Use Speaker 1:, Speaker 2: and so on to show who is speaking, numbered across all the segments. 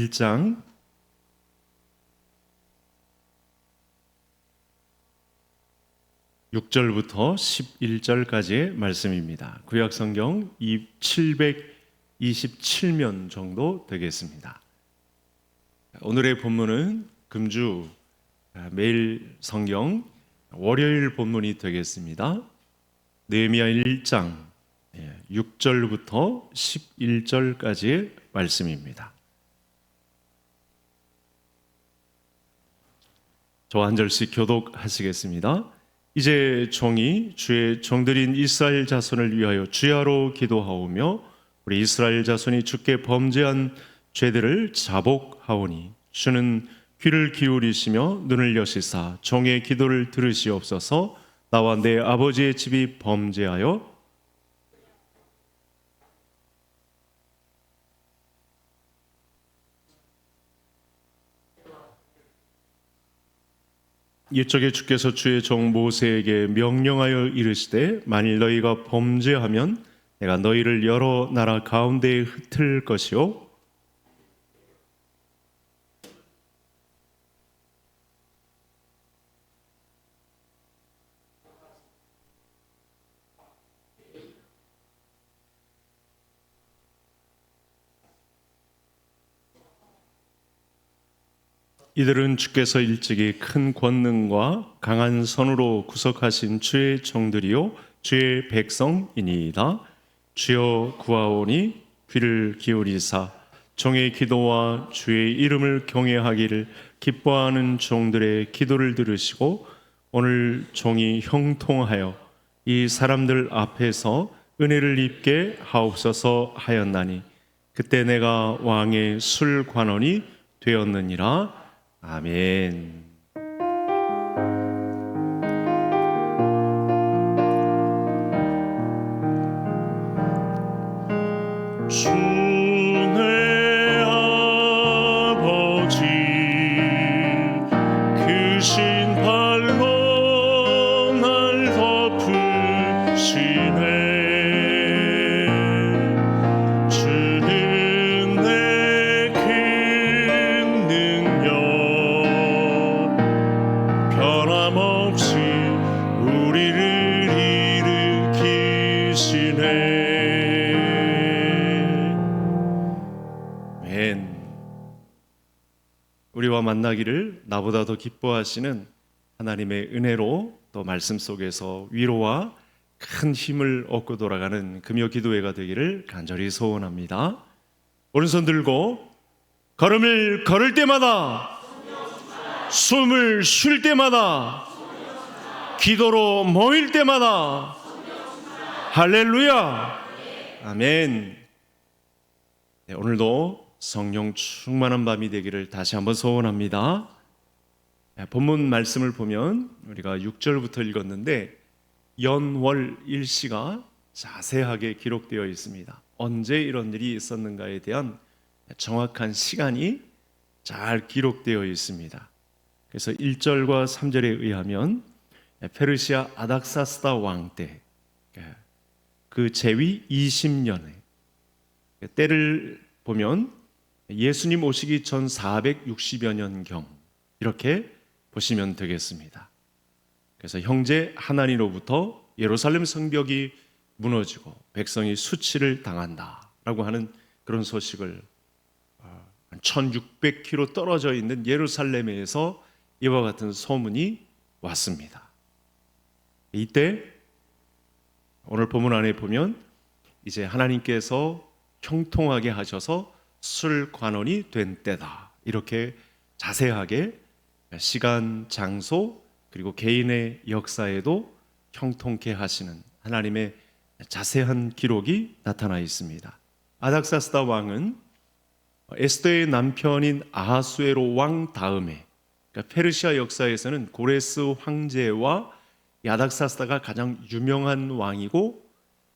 Speaker 1: 1장 6절부터 11절까지의 말씀입니다. 구약성경 727면 정도 되겠습니다. 오늘의 본문은 금주 매일 성경 월요일 본문이 되겠습니다. 느헤미야 1장 6절부터 11절까지의 말씀입니다. 저와 한 절씩 교독하시겠습니다. 이제 종이 주의 종들인 이스라엘 자손을 위하여 주야로 기도하오며 우리 이스라엘 자손이 주께 범죄한 죄들을 자복하오니 주는 귀를 기울이시며 눈을 여시사 종의 기도를 들으시옵소서. 나와 내 아버지의 집이 범죄하여 이쪽에 주께서 주의 종 모세에게 명령하여 이르시되 만일 너희가 범죄하면 내가 너희를 여러 나라 가운데에 흩을 것이요 이들은 주께서 일찍이 큰 권능과 강한 손으로 구속하신 주의 종들이요 주의 백성이니이다. 주여 구하오니 귀를 기울이사 종의 기도와 주의 이름을 경외하기를 기뻐하는 종들의 기도를 들으시고 오늘 종이 형통하여 이 사람들 앞에서 은혜를 입게 하옵소서 하였나니 그때 내가 왕의 술관원이 되었느니라. 아멘. 주의 아버지 그 신발로 날 덮으시네. 주는 내 큰 능력 변함없이 우리를 일으키시네. 우리와 만나기를 나보다 더 기뻐하시는 하나님의 은혜로 또 말씀 속에서 위로와 큰 힘을 얻고 돌아가는 금요 기도회가 되기를 간절히 소원합니다. 오른손 들고 걸음을 걸을 때마다 숨을 쉴 때마다 기도로 모일 때마다 할렐루야 아멘. 네, 오늘도 성령 충만한 밤이 되기를 다시 한번 소원합니다. 본문 말씀을 보면 우리가 6절부터 읽었는데 연월 일시가 자세하게 기록되어 있습니다. 언제 이런 일이 있었는가에 대한 정확한 시간이 잘 기록되어 있습니다. 그래서 1절과 3절에 의하면 페르시아 아닥사스다 왕 때 그 제위 20년에 때를 보면 예수님 오시기 전 460여 년경 이렇게 보시면 되겠습니다. 그래서 형제 하나니로부터 예루살렘 성벽이 무너지고 백성이 수치를 당한다라고 하는 그런 소식을 1600km 떨어져 있는 예루살렘에서 이와 같은 소문이 왔습니다. 이때 오늘 본문 안에 보면 이제 하나님께서 형통하게 하셔서 술관원이 된 때다. 이렇게 자세하게 시간, 장소 그리고 개인의 역사에도 형통케 하시는 하나님의 자세한 기록이 나타나 있습니다. 아닥사스다 왕은 에스더의 남편인 아하수에로 왕 다음에 그러니까 페르시아 역사에서는 고레스 황제와 아닥사스다가 가장 유명한 왕이고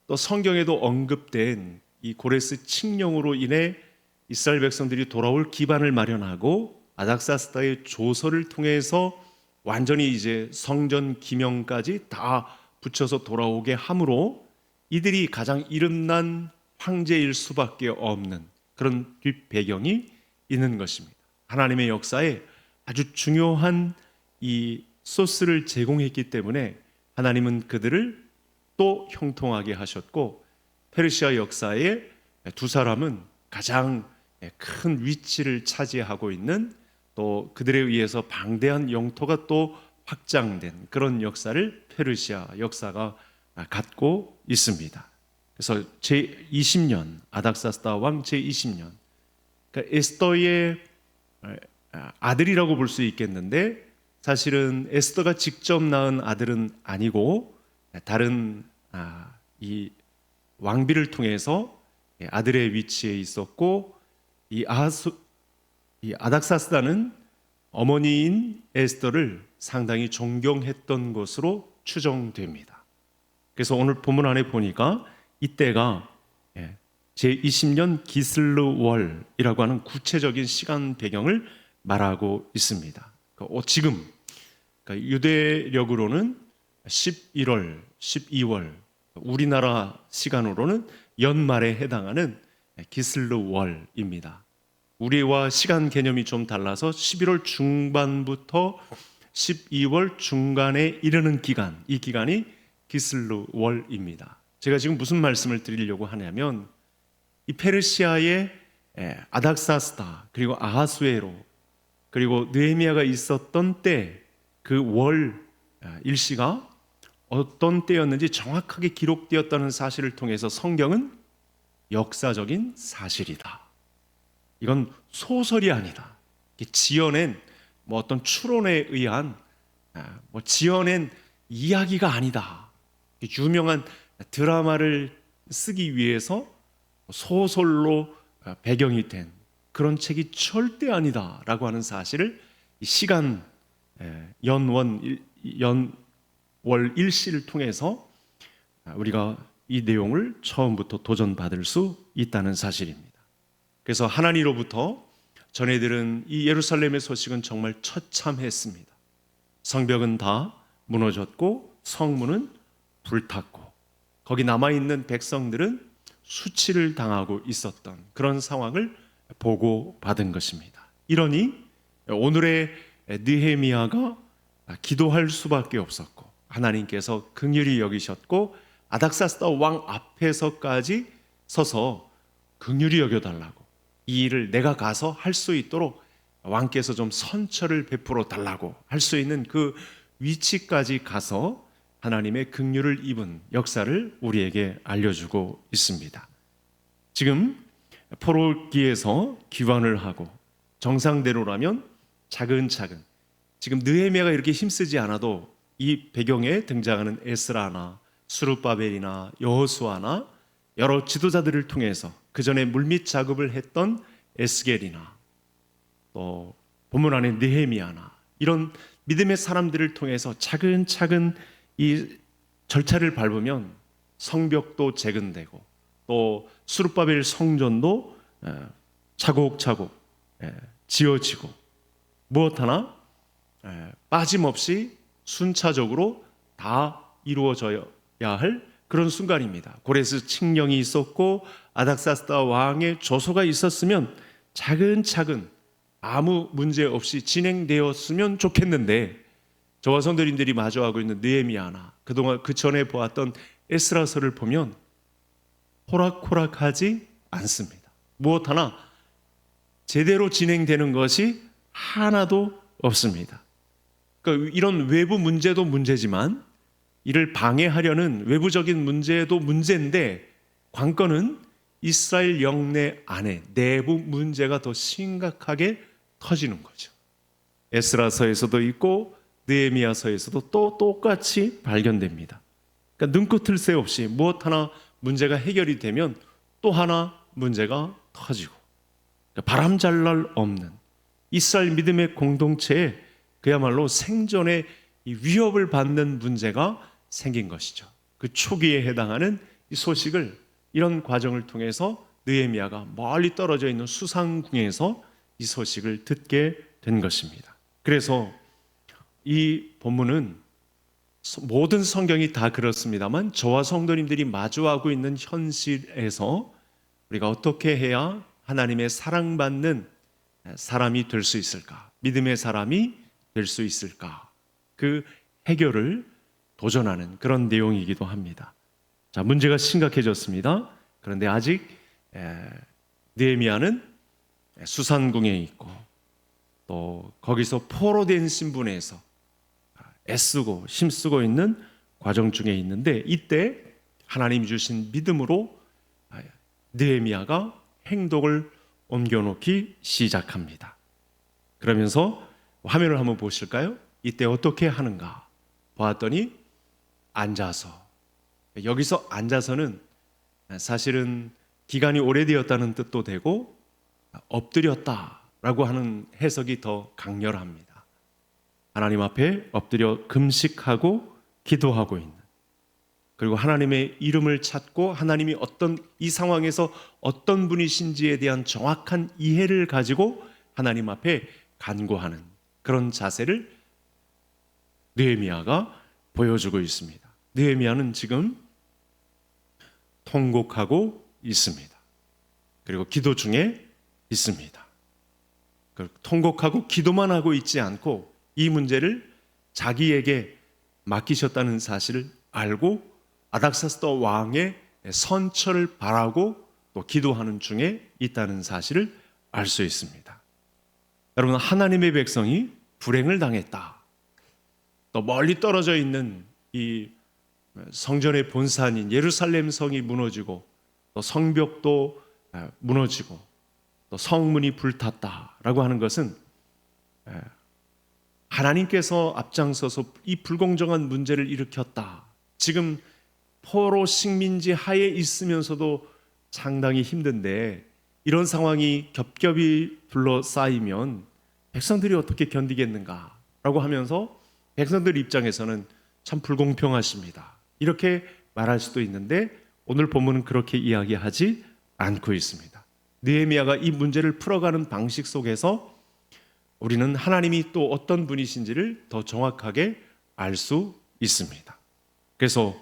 Speaker 1: 또 성경에도 언급된 이 고레스 칙령으로 인해 이스라엘 백성들이 돌아올 기반을 마련하고 아닥사스다의 조서를 통해서 완전히 이제 성전 기명까지 다 붙여서 돌아오게 함으로 이들이 가장 이름난 황제일 수밖에 없는 그런 뒷배경이 있는 것입니다. 하나님의 역사에 아주 중요한 이 소스를 제공했기 때문에 하나님은 그들을 또 형통하게 하셨고, 페르시아 역사에 두 사람은 가장 큰 위치를 차지하고 있는, 또 그들에 의해서 방대한 영토가 또 확장된 그런 역사를 페르시아 역사가 갖고 있습니다. 그래서 제20년, 아닥사스다 왕 제20년, 그러니까 에스더의 아들이라고 볼 수 있겠는데, 사실은 에스더가 직접 낳은 아들은 아니고 다른 이 왕비를 통해서 아들의 위치에 있었고, 이 아닥사스다는 어머니인 에스더를 상당히 존경했던 것으로 추정됩니다. 그래서 오늘 본문 안에 보니까 이때가 제20년 기슬르월이라고 하는 구체적인 시간 배경을 말하고 있습니다. 지금 그러니까 유대력으로는 11월, 12월, 우리나라 시간으로는 연말에 해당하는 기슬르월입니다. 우리와 시간 개념이 좀 달라서 11월 중반부터 12월 중간에 이르는 기간, 이 기간이 기슬르월입니다. 제가 지금 무슨 말씀을 드리려고 하냐면, 이 페르시아의 아닥사스다, 그리고 아하수에로, 그리고 느헤미야가 있었던 때 그 월 일시가 어떤 때였는지 정확하게 기록되었다는 사실을 통해서 성경은 역사적인 사실이다, 이건 소설이 아니다, 지어낸 어떤 추론에 의한 지어낸 이야기가 아니다, 유명한 드라마를 쓰기 위해서 소설로 배경이 된 그런 책이 절대 아니다라고 하는 사실을 시간 연월 일시를 통해서 우리가 이 내용을 처음부터 도전받을 수 있다는 사실입니다. 그래서 하나님으로부터 전해들은 이 예루살렘의 소식은 정말 처참했습니다. 성벽은 다 무너졌고 성문은 불탔고 거기 남아있는 백성들은 수치를 당하고 있었던 그런 상황을 보고받은 것입니다. 이러니 오늘의 느헤미야가 기도할 수밖에 없었고, 하나님께서 긍휼히 여기셨고 아닥사스다 왕 앞에서까지 서서 긍휼히 여겨달라고, 이 일을 내가 가서 할 수 있도록 왕께서 좀 선처를 베풀어 달라고 할 수 있는 그 위치까지 가서 하나님의 긍휼을 입은 역사를 우리에게 알려주고 있습니다. 지금 포로기에서 귀환을 하고 정상대로라면 차근차근, 지금 느헤미야가 이렇게 힘쓰지 않아도 이 배경에 등장하는 에스라나 스룹바벨이나 여호수아나 여러 지도자들을 통해서 그 전에 물밑 작업을 했던 에스겔이나 또 본문 안에 느헤미야나 이런 믿음의 사람들을 통해서 차근차근 이 절차를 밟으면 성벽도 재건되고 또 스룹바벨 성전도 차곡차곡 지어지고 무엇 하나 빠짐없이 순차적으로 다 이루어져야 할 그런 순간입니다. 고레스 칙령이 있었고 아닥사스다 왕의 조서가 있었으면 차근차근 아무 문제 없이 진행되었으면 좋겠는데, 저와 성도님들이 마주하고 있는 느헤미야나 그동안 그 전에 보았던 에스라서를 보면 호락호락하지 않습니다. 무엇 하나 제대로 진행되는 것이 하나도 없습니다. 그러니까 이런 외부 문제도 문제지만 이를 방해하려는 외부적인 문제도 문제인데, 관건은 이스라엘 영내 안에 내부 문제가 더 심각하게 터지는 거죠. 에스라서에서도 있고 느헤미야서에서도 또 똑같이 발견됩니다. 그러니까 눈꽃을 새 없이 무엇 하나 문제가 해결이 되면 또 하나 문제가 터지고, 그러니까 바람잘 날 없는 이스라엘 믿음의 공동체에 그야말로 생존의 위협을 받는 문제가 생긴 것이죠. 그 초기에 해당하는 이 소식을 이런 과정을 통해서 느헤미야가 멀리 떨어져 있는 수상궁에서 이 소식을 듣게 된 것입니다. 그래서 이 본문은 모든 성경이 다 그렇습니다만 저와 성도님들이 마주하고 있는 현실에서 우리가 어떻게 해야 하나님의 사랑받는 사람이 될 수 있을까? 믿음의 사람이 될 수 있을까? 그 해결을 도전하는 그런 내용이기도 합니다. 자, 문제가 심각해졌습니다. 그런데 아직 느헤미야는 수산궁에 있고 또 거기서 포로된 신분에서 애쓰고 힘쓰고 있는 과정 중에 있는데, 이때 하나님 주신 믿음으로 느헤미야가 행동을 옮겨놓기 시작합니다. 그러면서 화면을 한번 보실까요? 이때 어떻게 하는가 보았더니 앉아서, 여기서 앉아서는 사실은 기간이 오래되었다는 뜻도 되고 엎드렸다라고 하는 해석이 더 강렬합니다. 하나님 앞에 엎드려 금식하고 기도하고 있는, 그리고 하나님의 이름을 찾고 하나님이 이 상황에서 어떤 분이신지에 대한 정확한 이해를 가지고 하나님 앞에 간구하는 그런 자세를 느헤미야가 보여주고 있습니다. 느헤미야는 지금 통곡하고 있습니다. 그리고 기도 중에 있습니다. 통곡하고 기도만 하고 있지 않고 이 문제를 자기에게 맡기셨다는 사실을 알고 아닥사스다 왕의 선처를 바라고 또 기도하는 중에 있다는 사실을 알 수 있습니다. 여러분, 하나님의 백성이 불행을 당했다. 또 멀리 떨어져 있는 이 성전의 본산인 예루살렘 성이 무너지고 또 성벽도 무너지고 또 성문이 불탔다라고 하는 것은 하나님께서 앞장서서 이 불공정한 문제를 일으켰다. 지금 포로 식민지 하에 있으면서도 상당히 힘든데 이런 상황이 겹겹이 둘러싸이면 백성들이 어떻게 견디겠는가라고 하면서 백성들 입장에서는 참 불공평하십니다. 이렇게 말할 수도 있는데 오늘 본문은 그렇게 이야기하지 않고 있습니다. 느헤미야가 이 문제를 풀어가는 방식 속에서 우리는 하나님이 또 어떤 분이신지를 더 정확하게 알 수 있습니다. 그래서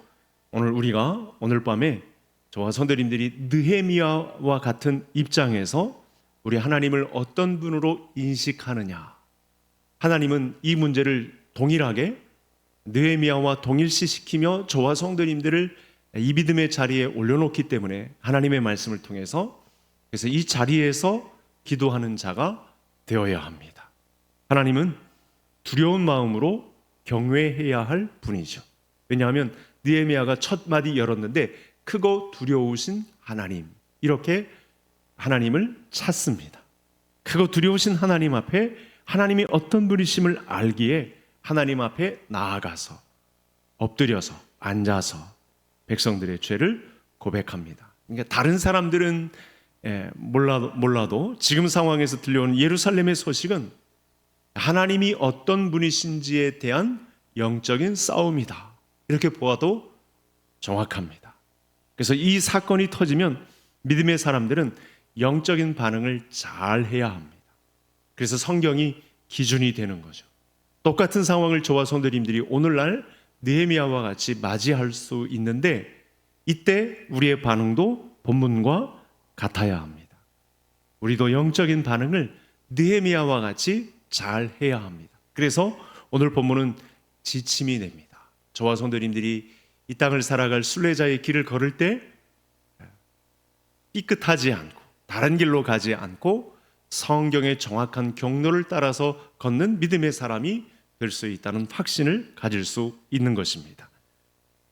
Speaker 1: 우리가 오늘 밤에 저와 성도님들이 느헤미야와 같은 입장에서 우리 하나님을 어떤 분으로 인식하느냐, 하나님은 이 문제를 동일하게 느헤미야와 동일시시키며 저와 성도님들을 이 믿음의 자리에 올려놓기 때문에 하나님의 말씀을 통해서, 그래서 이 자리에서 기도하는 자가 되어야 합니다. 하나님은 두려운 마음으로 경외해야 할 분이죠. 왜냐하면 느헤미야가 첫 마디 열었는데 크고 두려우신 하나님, 이렇게 하나님을 찾습니다. 크고 두려우신 하나님 앞에 하나님이 어떤 분이심을 알기에 하나님 앞에 나아가서 엎드려서 앉아서 백성들의 죄를 고백합니다. 그러니까 다른 사람들은 몰라도 지금 상황에서 들려오는 예루살렘의 소식은 하나님이 어떤 분이신지에 대한 영적인 싸움이다, 이렇게 보아도 정확합니다. 그래서 이 사건이 터지면 믿음의 사람들은 영적인 반응을 잘 해야 합니다. 그래서 성경이 기준이 되는 거죠. 똑같은 상황을 저와 성도님들이 오늘날 느헤미야와 같이 맞이할 수 있는데 이때 우리의 반응도 본문과 같아야 합니다. 우리도 영적인 반응을 느헤미야와 같이 잘 해야 합니다. 그래서 오늘 본문은 지침이 됩니다. 저와 성도님들이 이 땅을 살아갈 순례자의 길을 걸을 때 삐끗하지 않고 다른 길로 가지 않고 성경의 정확한 경로를 따라서 걷는 믿음의 사람이 될 수 있다는 확신을 가질 수 있는 것입니다.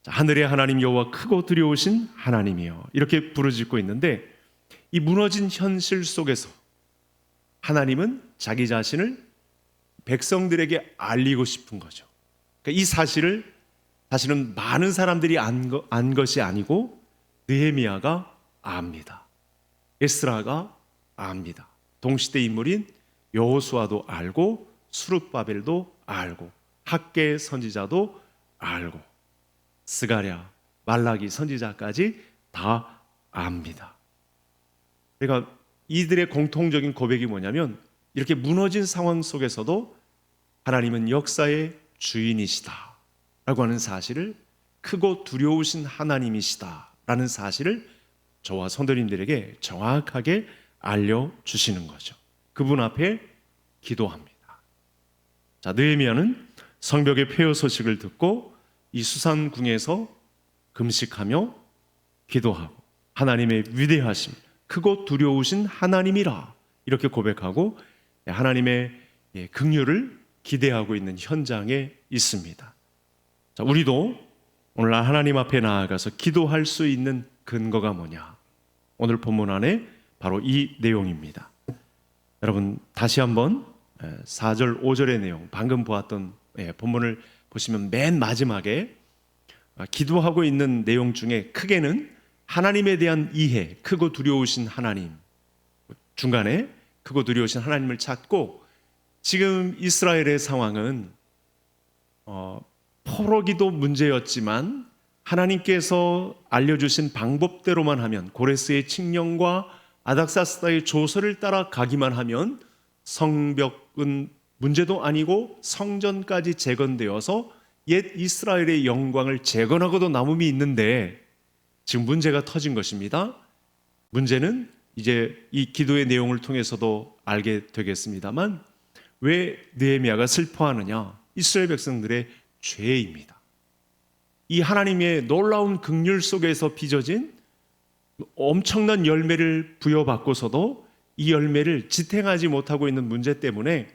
Speaker 1: 자, 하늘의 하나님 여호와 크고 두려우신 하나님이여, 이렇게 부르짖고 있는데 이 무너진 현실 속에서 하나님은 자기 자신을 백성들에게 알리고 싶은 거죠. 그러니까 이 사실을 사실은 많은 사람들이 안 것이 아니고 느헤미야가 압니다. 에스라가 압니다. 동시대 인물인 여호수아도 알고 스룹바벨도 알고 학계 선지자도 알고 스가랴, 말라기 선지자까지 다 압니다. 그러니까 이들의 공통적인 고백이 뭐냐면 이렇게 무너진 상황 속에서도 하나님은 역사의 주인이시다 라고 하는 사실을, 크고 두려우신 하나님이시다 라는 사실을 저와 성도님들에게 정확하게 알려주시는 거죠. 그분 앞에 기도합니다. 자, 느헤미야는 성벽의 폐허 소식을 듣고 이 수산궁에서 금식하며 기도하고 하나님의 위대하심, 크고 두려우신 하나님이라 이렇게 고백하고 하나님의 긍휼을 기대하고 있는 현장에 있습니다. 자, 우리도 오늘날 하나님 앞에 나아가서 기도할 수 있는 근거가 뭐냐? 오늘 본문 안에 바로 이 내용입니다. 여러분 다시 한번 4절 5절의 내용, 방금 보았던 본문을 보시면 맨 마지막에 기도하고 있는 내용 중에 크게는 하나님에 대한 이해, 크고 두려우신 하나님, 중간에 크고 두려우신 하나님을 찾고, 지금 이스라엘의 상황은 포로기도 문제였지만 하나님께서 알려주신 방법대로만 하면, 고레스의 칙령과 아닥사스다의 조서를 따라 가기만 하면 성벽은 문제도 아니고 성전까지 재건되어서 옛 이스라엘의 영광을 재건하고도 남음이 있는데, 지금 문제가 터진 것입니다. 문제는 이제 이 기도의 내용을 통해서도 알게 되겠습니다만, 왜 느헤미야가 슬퍼하느냐? 이스라엘 백성들의 죄입니다. 이 하나님의 놀라운 긍휼 속에서 빚어진 엄청난 열매를 부여받고서도 이 열매를 지탱하지 못하고 있는 문제 때문에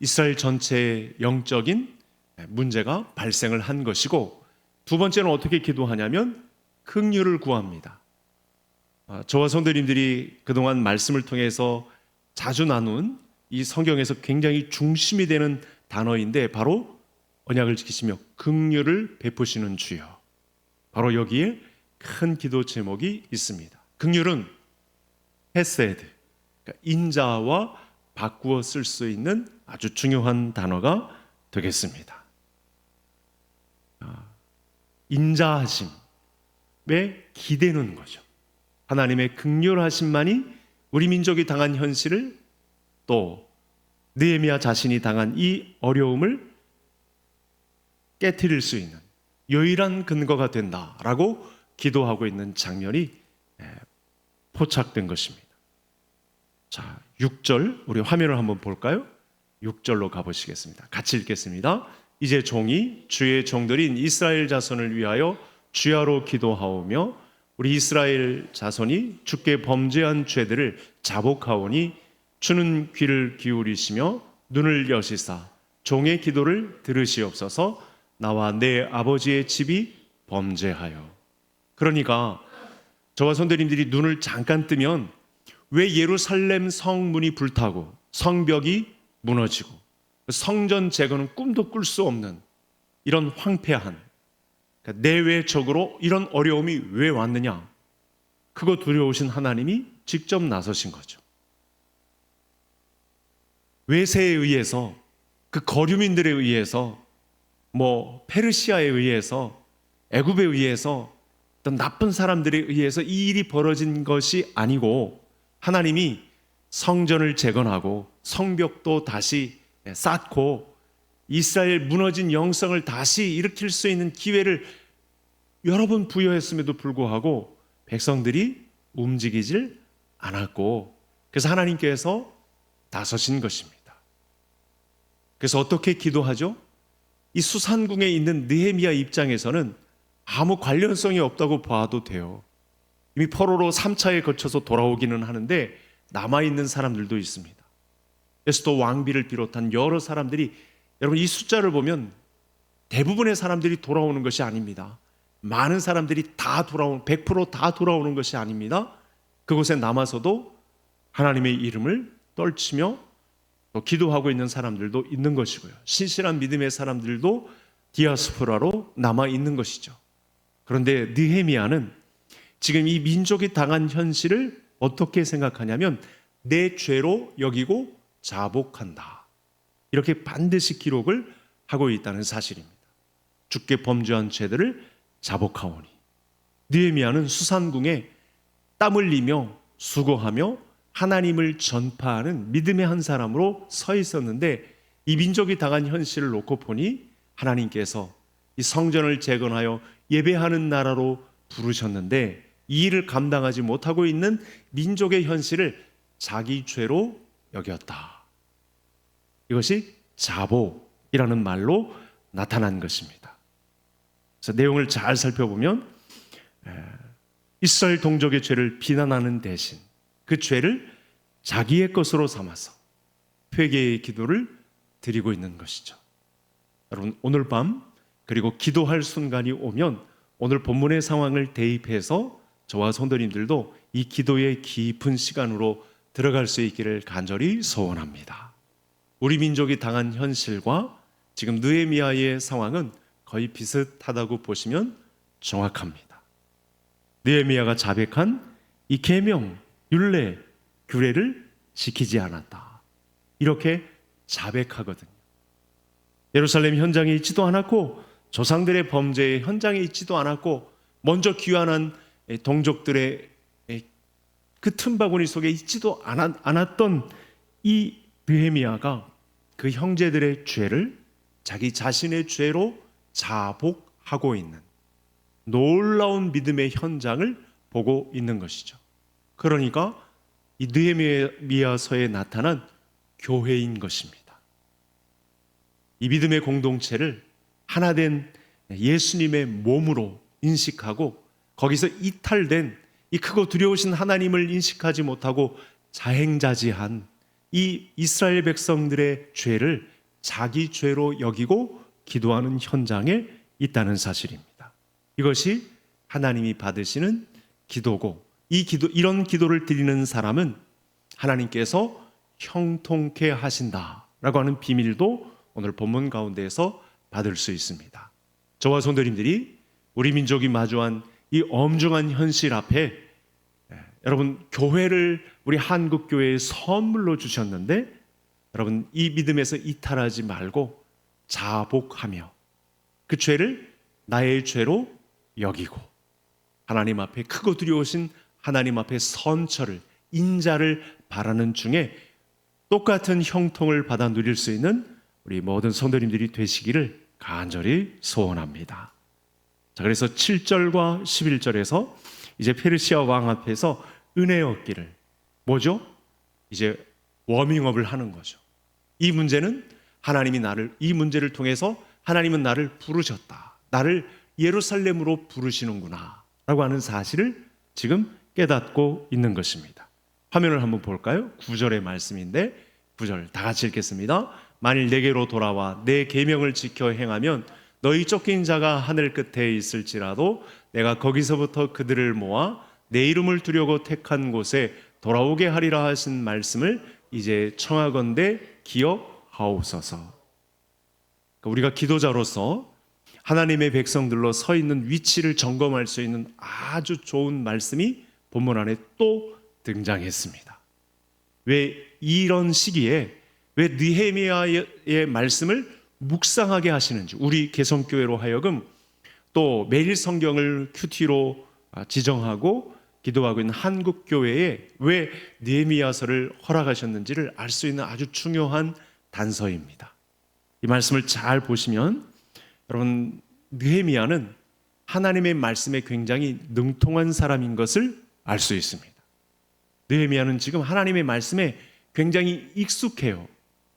Speaker 1: 이스라엘 전체의 영적인 문제가 발생을 한 것이고, 두 번째는 어떻게 기도하냐면 긍휼을 구합니다. 저와 성도님들이 그동안 말씀을 통해서 자주 나눈 이 성경에서 굉장히 중심이 되는 단어인데, 바로 언약을 지키시며 긍휼을 베푸시는 주여. 바로 여기에 큰 기도 제목이 있습니다. 긍휼은 헤세드, 그러니까 인자와 바꾸어 쓸 수 있는 아주 중요한 단어가 되겠습니다. 인자하심에 기대는 거죠. 하나님의 긍휼하심만이 우리 민족이 당한 현실을, 또 느헤미야 자신이 당한 이 어려움을 깨트릴 수 있는 유일한 근거가 된다라고 기도하고 있는 장면이 포착된 것입니다. 자, 6절 우리 화면을 한번 볼까요? 6절로 가보시겠습니다. 같이 읽겠습니다. 이제 종이 주의 종들인 이스라엘 자손을 위하여 주야로 기도하오며 우리 이스라엘 자손이 주께 범죄한 죄들을 자복하오니 주는 귀를 기울이시며 눈을 여시사 종의 기도를 들으시옵소서. 나와 내 아버지의 집이 범죄하여. 그러니까 저와 선대님들이 눈을 잠깐 뜨면 왜 예루살렘 성문이 불타고 성벽이 무너지고 성전 재건은 꿈도 꿀 수 없는 이런 황폐한, 그러니까 내외적으로 이런 어려움이 왜 왔느냐? 그거 두려우신 하나님이 직접 나서신 거죠. 외세에 의해서, 그 거류민들에 의해서, 페르시아에 의해서, 애굽에 의해서, 어떤 나쁜 사람들에 의해서 이 일이 벌어진 것이 아니고, 하나님이 성전을 재건하고 성벽도 다시 쌓고 이스라엘 무너진 영성을 다시 일으킬 수 있는 기회를 여러 번 부여했음에도 불구하고 백성들이 움직이질 않았고, 그래서 하나님께서 나서신 것입니다. 그래서 어떻게 기도하죠? 이 수산궁에 있는 느헤미야 입장에서는 아무 관련성이 없다고 봐도 돼요. 이미 포로로 3차에 거쳐서 돌아오기는 하는데 남아있는 사람들도 있습니다. 에스더 왕비를 비롯한 여러 사람들이, 여러분 이 숫자를 보면 대부분의 사람들이 돌아오는 것이 아닙니다. 많은 사람들이 100% 다 돌아오는 것이 아닙니다. 그곳에 남아서도 하나님의 이름을 떨치며 또 기도하고 있는 사람들도 있는 것이고요. 신실한 믿음의 사람들도 디아스포라로 남아 있는 것이죠. 그런데 느헤미야는 지금 이 민족이 당한 현실을 어떻게 생각하냐면 내 죄로 여기고 자복한다. 이렇게 반드시 기록을 하고 있다는 사실입니다. 주께 범죄한 죄들을 자복하오니. 느헤미야는 수산궁에 땀 흘리며 수고하며 하나님을 전파하는 믿음의 한 사람으로 서 있었는데, 이 민족이 당한 현실을 놓고 보니 하나님께서 이 성전을 재건하여 예배하는 나라로 부르셨는데 이 일을 감당하지 못하고 있는 민족의 현실을 자기 죄로 여겼다. 이것이 자복이라는 말로 나타난 것입니다. 그래서 내용을 잘 살펴보면 이스라엘 동족의 죄를 비난하는 대신 그 죄를 자기의 것으로 삼아서 회개의 기도를 드리고 있는 것이죠. 여러분, 오늘 밤 그리고 기도할 순간이 오면 오늘 본문의 상황을 대입해서 저와 성도님들도 이 기도의 깊은 시간으로 들어갈 수 있기를 간절히 소원합니다. 우리 민족이 당한 현실과 지금 느헤미야의 상황은 거의 비슷하다고 보시면 정확합니다. 느헤미야가 자백한 이 계명, 율례, 규례를 지키지 않았다. 이렇게 자백하거든요. 예루살렘 현장에 있지도 않았고 조상들의 범죄의 현장에 있지도 않았고 먼저 귀환한 동족들의 그 틈바구니 속에 있지도 않았던 이 느헤미야가 그 형제들의 죄를 자기 자신의 죄로 자복하고 있는 놀라운 믿음의 현장을 보고 있는 것이죠. 그러니까 이 느헤미야서에 나타난 교회인 것입니다. 이 믿음의 공동체를 하나된 예수님의 몸으로 인식하고 거기서 이탈된 이 크고 두려우신 하나님을 인식하지 못하고 자행자지한 이 이스라엘 백성들의 죄를 자기 죄로 여기고 기도하는 현장에 있다는 사실입니다. 이것이 하나님이 받으시는 기도고 이런 기도를 드리는 사람은 하나님께서 형통케 하신다라고 하는 비밀도 오늘 본문 가운데에서 받을 수 있습니다. 저와 성도님들이 우리 민족이 마주한 이 엄중한 현실 앞에 여러분, 교회를 우리 한국교회에 선물로 주셨는데 여러분, 이 믿음에서 이탈하지 말고 자복하며 그 죄를 나의 죄로 여기고 하나님 앞에 크고 두려우신 하나님 앞에 선처를, 인자를 바라는 중에 똑같은 형통을 받아 누릴 수 있는 우리 모든 성도님들이 되시기를 간절히 소원합니다. 자, 그래서 7절과 11절에서 이제 페르시아 왕 앞에서 은혜 얻기를, 뭐죠? 이제 워밍업을 하는 거죠. 이 문제는 이 문제를 통해서 하나님은 나를 부르셨다. 나를 예루살렘으로 부르시는구나 라고 하는 사실을 지금 깨닫고 있는 것입니다. 화면을 한번 볼까요? 9절의 말씀인데 9절 다 같이 읽겠습니다. 만일 내게로 돌아와 내 계명을 지켜 행하면 너희 쫓긴 자가 하늘 끝에 있을지라도 내가 거기서부터 그들을 모아 내 이름을 두려고 택한 곳에 돌아오게 하리라 하신 말씀을 이제 청하건대 기억하옵소서. 그러니까 우리가 기도자로서 하나님의 백성들로 서 있는 위치를 점검할 수 있는 아주 좋은 말씀이 본문 안에 또 등장했습니다. 왜 이런 시기에 왜 느헤미야의 말씀을 묵상하게 하시는지, 우리 개성교회로 하여금 또 매일 성경을 큐티로 지정하고 기도하고 있는 한국교회에 왜 느헤미야서를 허락하셨는지를 알 수 있는 아주 중요한 단서입니다. 이 말씀을 잘 보시면 여러분, 느헤미야는 하나님의 말씀에 굉장히 능통한 사람인 것을 알 수 있습니다. 느헤미야는 지금 하나님의 말씀에 굉장히 익숙해요.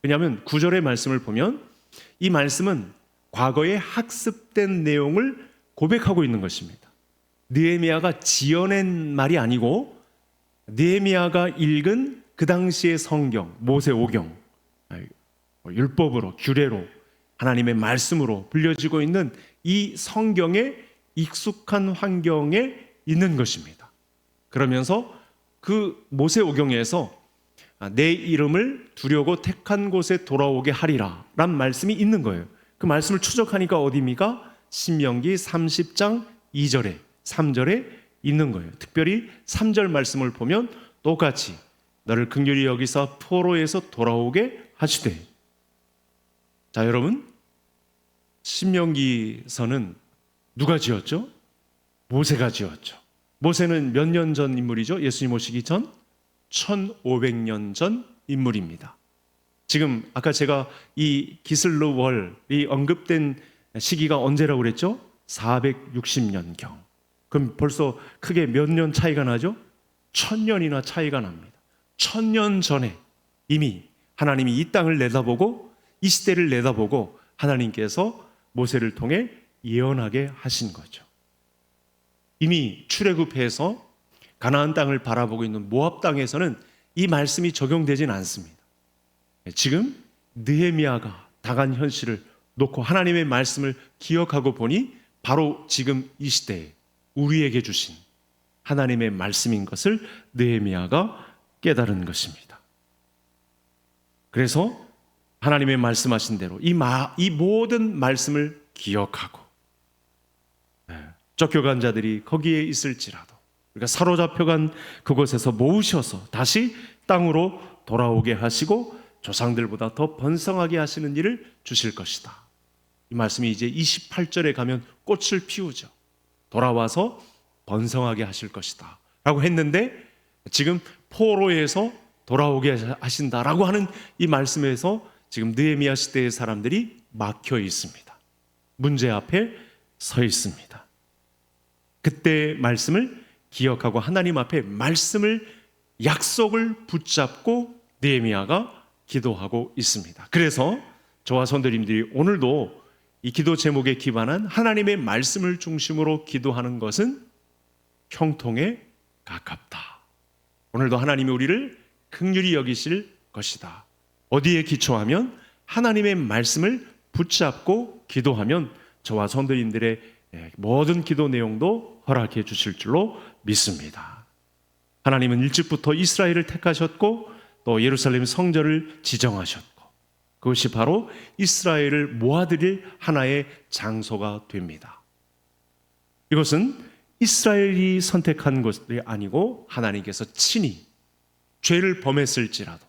Speaker 1: 왜냐하면 9절의 말씀을 보면 이 말씀은 과거에 학습된 내용을 고백하고 있는 것입니다. 느헤미야가 지어낸 말이 아니고 느헤미야가 읽은 그 당시의 성경, 모세오경, 율법으로, 규례로, 하나님의 말씀으로 불려지고 있는 이 성경에 익숙한 환경에 있는 것입니다. 그러면서 그 모세오경에서 내 이름을 두려고 택한 곳에 돌아오게 하리라 라는 말씀이 있는 거예요. 그 말씀을 추적하니까 어디입니까? 신명기 30장 2절에 3절에 있는 거예요. 특별히 3절 말씀을 보면 똑같이 너를 긍휼히 여기사 포로에서 돌아오게 하시되. 자, 여러분, 신명기서는 누가 지었죠? 모세가 지었죠. 모세는 몇 년 전 인물이죠? 예수님 오시기 전 1500년 전 인물입니다. 지금 아까 제가 이 기슬르월이 언급된 시기가 언제라고 그랬죠? 460년경. 그럼 벌써 크게 몇 년 차이가 나죠? 1000년이나 차이가 납니다. 1000년 전에 이미 하나님이 이 땅을 내다보고 이 시대를 내다보고 하나님께서 모세를 통해 예언하게 하신 거죠. 이미 출애굽해서 가나안 땅을 바라보고 있는 모압 땅에서는 이 말씀이 적용되진 않습니다. 지금 느헤미야가 당한 현실을 놓고 하나님의 말씀을 기억하고 보니 바로 지금 이 시대에 우리에게 주신 하나님의 말씀인 것을 느헤미야가 깨달은 것입니다. 그래서 하나님의 말씀하신 대로 이 모든 말씀을 기억하고 쫓겨간 자들이 거기에 있을지라도 우리가 사로잡혀간 그곳에서 모으셔서 다시 땅으로 돌아오게 하시고 조상들보다 더 번성하게 하시는 일을 주실 것이다. 이 말씀이 이제 28절에 가면 꽃을 피우죠. 돌아와서 번성하게 하실 것이다 라고 했는데 지금 포로에서 돌아오게 하신다라고 하는 이 말씀에서 지금 느헤미야 시대의 사람들이 막혀 있습니다. 문제 앞에 서 있습니다. 그때 말씀을 기억하고 하나님 앞에 말씀을 약속을 붙잡고 느헤미야가 기도하고 있습니다. 그래서 저와 성도님들이 오늘도 이 기도 제목에 기반한 하나님의 말씀을 중심으로 기도하는 것은 형통에 가깝다. 오늘도 하나님이 우리를 긍휼히 여기실 것이다. 어디에 기초하면 하나님의 말씀을 붙잡고 기도하면 저와 성도님들의 모든 기도 내용도 허락해 주실 줄로 믿습니다. 하나님은 일찍부터 이스라엘을 택하셨고 또 예루살렘 성전을 지정하셨고 그것이 바로 이스라엘을 모아드릴 하나의 장소가 됩니다. 이것은 이스라엘이 선택한 것이 아니고 하나님께서 친히 죄를 범했을지라도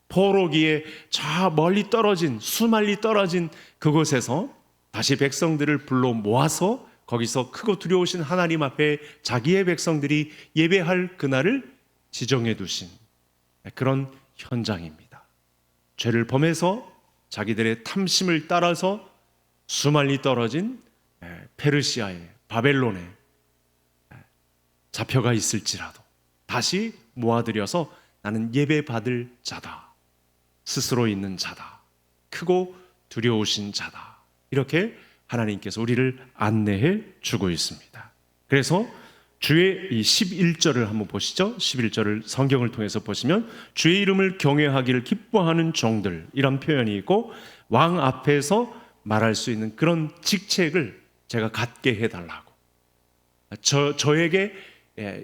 Speaker 1: 포로기에 저 멀리 떨어진 수만리 떨어진 그곳에서 다시 백성들을 불러 모아서 거기서 크고 두려우신 하나님 앞에 자기의 백성들이 예배할 그날을 지정해 두신 그런 현장입니다. 죄를 범해서 자기들의 탐심을 따라서 수만리 떨어진 페르시아에 바벨론에 잡혀가 있을지라도 다시 모아들여서 나는 예배 받을 자다. 스스로 있는 자다. 크고 두려우신 자다. 이렇게 하나님께서 우리를 안내해 주고 있습니다. 그래서 주의 이 11절을 한번 보시죠. 11절을 성경을 통해서 보시면 주의 이름을 경외하기를 기뻐하는 종들 이런 표현이 있고 왕 앞에서 말할 수 있는 그런 직책을 제가 갖게 해달라고 저에게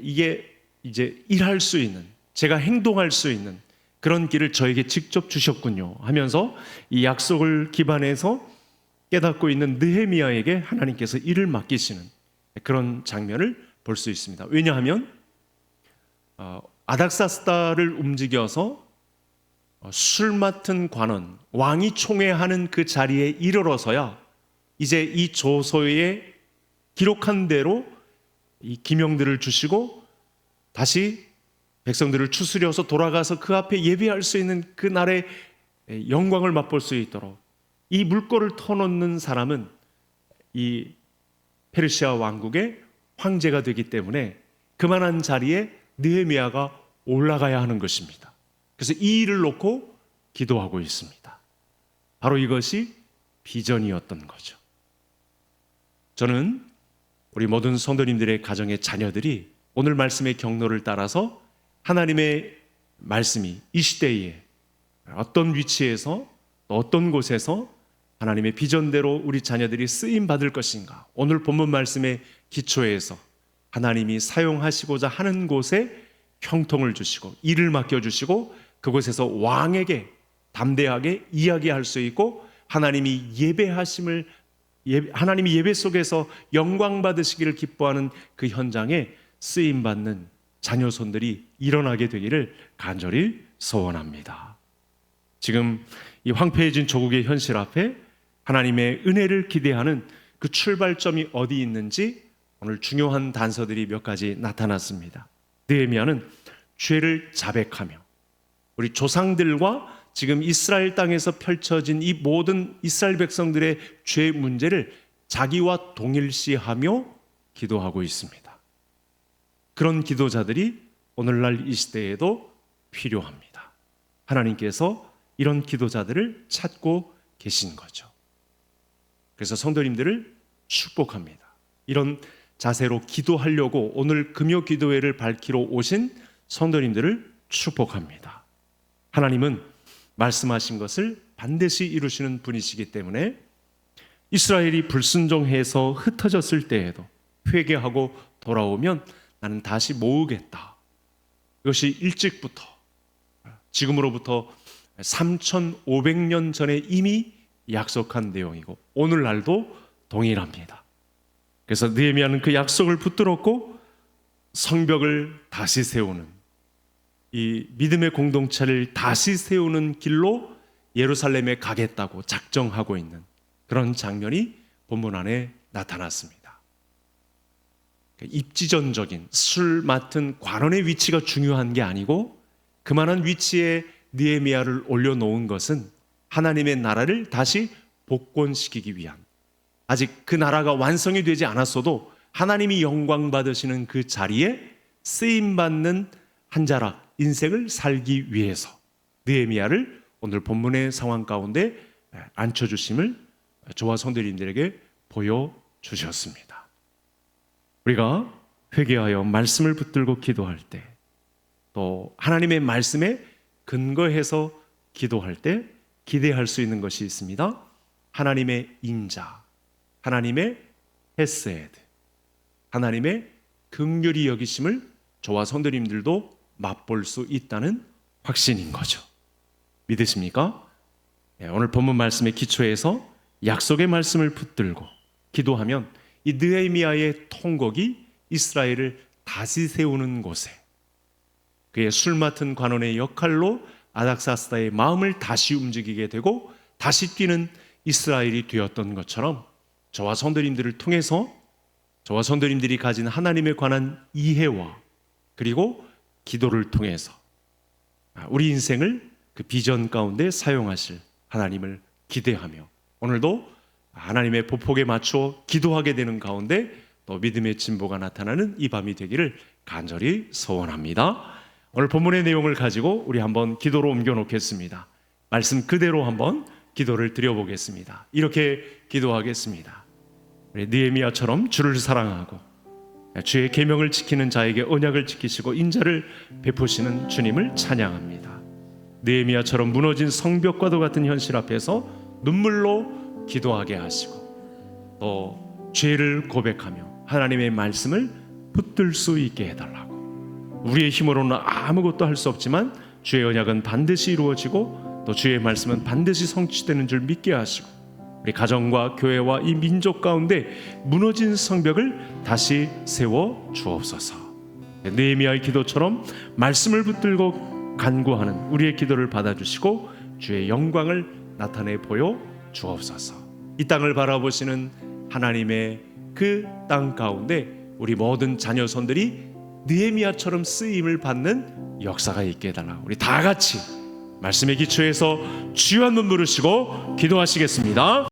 Speaker 1: 이게 이제 일할 수 있는 제가 행동할 수 있는 그런 길을 저에게 직접 주셨군요 하면서 이 약속을 기반해서 깨닫고 있는 느헤미야에게 하나님께서 일을 맡기시는 그런 장면을 볼 수 있습니다. 왜냐하면 아닥사스다를 움직여서 술 맡은 관원 왕이 총회하는 그 자리에 이르러서야 이제 이 조서에 기록한 대로 이 기명들을 주시고 다시 백성들을 추스려서 돌아가서 그 앞에 예배할 수 있는 그 날의 영광을 맛볼 수 있도록 이 물꼬를 터놓는 사람은 이 페르시아 왕국의 황제가 되기 때문에 그만한 자리에 느헤미야가 올라가야 하는 것입니다. 그래서 이 일을 놓고 기도하고 있습니다. 바로 이것이 비전이었던 거죠. 저는 우리 모든 성도님들의 가정의 자녀들이 오늘 말씀의 경로를 따라서 하나님의 말씀이 이 시대에 어떤 위치에서 어떤 곳에서 하나님의 비전대로 우리 자녀들이 쓰임 받을 것인가 오늘 본문 말씀의 기초에서 하나님이 사용하시고자 하는 곳에 형통을 주시고 일을 맡겨주시고 그곳에서 왕에게 담대하게 이야기할 수 있고 하나님이 하나님이 예배 속에서 영광 받으시기를 기뻐하는 그 현장에 쓰임 받는 자녀손들이 일어나게 되기를 간절히 소원합니다. 지금 이 황폐해진 조국의 현실 앞에 하나님의 은혜를 기대하는 그 출발점이 어디 있는지 오늘 중요한 단서들이 몇 가지 나타났습니다. 느헤미야는 죄를 자백하며 우리 조상들과 지금 이스라엘 땅에서 펼쳐진 이 모든 이스라엘 백성들의 죄 문제를 자기와 동일시하며 기도하고 있습니다. 그런 기도자들이 오늘날 이 시대에도 필요합니다. 하나님께서 이런 기도자들을 찾고 계신 거죠. 그래서 성도님들을 축복합니다. 이런 자세로 기도하려고 오늘 금요 기도회를 밝히러 오신 성도님들을 축복합니다. 하나님은 말씀하신 것을 반드시 이루시는 분이시기 때문에 이스라엘이 불순종해서 흩어졌을 때에도 회개하고 돌아오면 나는 다시 모으겠다. 이것이 일찍부터 지금으로부터 3,500년 전에 이미 약속한 내용이고 오늘날도 동일합니다. 그래서 느헤미야는 그 약속을 붙들었고 성벽을 다시 세우는, 이 믿음의 공동체를 다시 세우는 길로 예루살렘에 가겠다고 작정하고 있는 그런 장면이 본문 안에 나타났습니다. 입지전적인 술 맡은 관원의 위치가 중요한 게 아니고 그만한 위치에 느헤미야를 올려놓은 것은 하나님의 나라를 다시 복권시키기 위한, 아직 그 나라가 완성이 되지 않았어도 하나님이 영광 받으시는 그 자리에 쓰임받는 한 자락 인생을 살기 위해서 느헤미야를 오늘 본문의 상황 가운데 앉혀주심을 저와 성도님들에게 보여주셨습니다. 우리가 회개하여 말씀을 붙들고 기도할 때, 또 하나님의 말씀에 근거해서 기도할 때 기대할 수 있는 것이 있습니다. 하나님의 인자, 하나님의 헤세드, 하나님의 긍휼히 여기심을 저와 성도님들도 맛볼 수 있다는 확신인 거죠. 믿으십니까? 오늘 본문 말씀의 기초에서 약속의 말씀을 붙들고 기도하면 이 느헤미야의 통곡이 이스라엘을 다시 세우는 곳에, 그의 술 맡은 관원의 역할로 아닥사스다의 마음을 다시 움직이게 되고 다시 뛰는 이스라엘이 되었던 것처럼 저와 성도님들을 통해서 저와 성도님들이 가진 하나님에 관한 이해와 그리고 기도를 통해서 우리 인생을 그 비전 가운데 사용하실 하나님을 기대하며 오늘도 하나님의 보폭에 맞춰 기도하게 되는 가운데 또 믿음의 진보가 나타나는 이 밤이 되기를 간절히 소원합니다. 오늘 본문의 내용을 가지고 우리 한번 기도로 옮겨 놓겠습니다. 말씀 그대로 한번 기도를 드려보겠습니다. 이렇게 기도하겠습니다. 우리 느헤미야처럼 주를 사랑하고 주의 계명을 지키는 자에게 언약을 지키시고 인자를 베푸시는 주님을 찬양합니다. 느헤미야처럼 무너진 성벽과도 같은 현실 앞에서 눈물로 기도하게 하시고 또 죄를 고백하며 하나님의 말씀을 붙들 수 있게 해달라고. 우리의 힘으로는 아무것도 할 수 없지만 주의 언약은 반드시 이루어지고 또 주의 말씀은 반드시 성취되는 줄 믿게 하시고 우리 가정과 교회와 이 민족 가운데 무너진 성벽을 다시 세워 주옵소서. 느헤미야의 기도처럼 말씀을 붙들고 간구하는 우리의 기도를 받아주시고 주의 영광을 나타내 보여 주옵소서. 이 땅을 바라보시는 하나님의 그 땅 가운데 우리 모든 자녀손들이 느헤미야처럼 쓰임을 받는 역사가 있게 해달라. 우리 다 같이 말씀의 기초에서 주여 한번 부르시고 기도하시겠습니다.